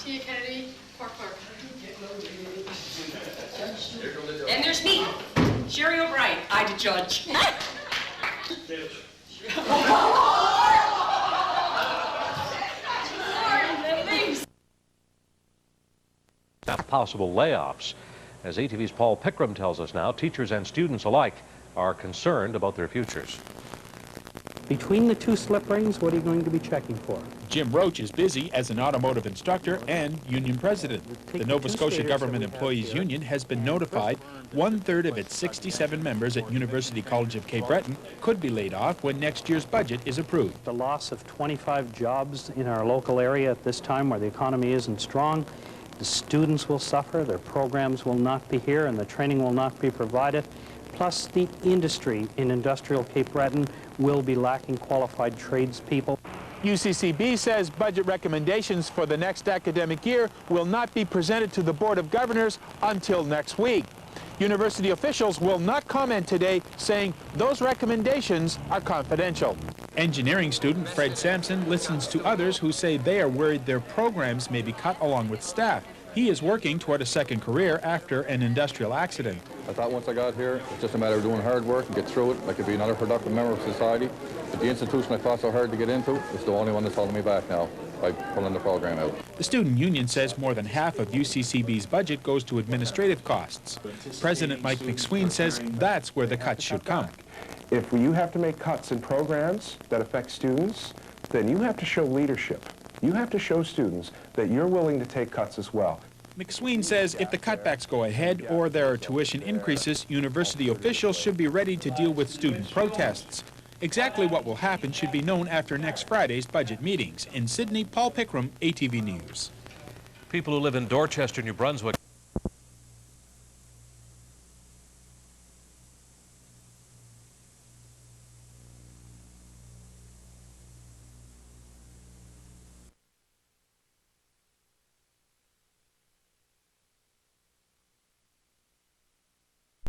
Tia Kennedy, court clerk. And there's me, Sherry O'Brien, I the judge. Possible layoffs. As ATV's Paul Pickram tells us now, teachers and students alike are concerned about their futures. Between the two slip rings, what are you going to be checking for? Jim Roach is busy as an automotive instructor and union president. The Nova Scotia Government Employees Union has been notified 1/3 of its 67 members at University College of Cape Breton could be laid off when next year's budget is approved. The loss of 25 jobs in our local area at this time where the economy isn't strong. The students will suffer, their programs will not be here, and the training will not be provided. Plus, the industry in industrial Cape Breton will be lacking qualified tradespeople. UCCB says budget recommendations for the next academic year will not be presented to the Board of Governors until next week. University officials will not comment today, saying those recommendations are confidential. Engineering student Fred Sampson listens to others who say they are worried their programs may be cut along with staff. He is working toward a second career after an industrial accident. I thought once I got here, it's just a matter of doing hard work and get through it. I could be another productive member of society. But the institution I fought so hard to get into is the only one that's holding me back now by pulling the program out. The student union says more than half of UCCB's budget goes to administrative costs. President Mike McSween says that's where the cuts should come. If you have to make cuts in programs that affect students, then you have to show leadership. You have to show students that you're willing to take cuts as well. McSween says if the cutbacks go ahead or there are tuition increases, university officials should be ready to deal with student protests. Exactly what will happen should be known after next Friday's budget meetings. In Sydney, Paul Pickram, ATV News. People who live in Dorchester, New Brunswick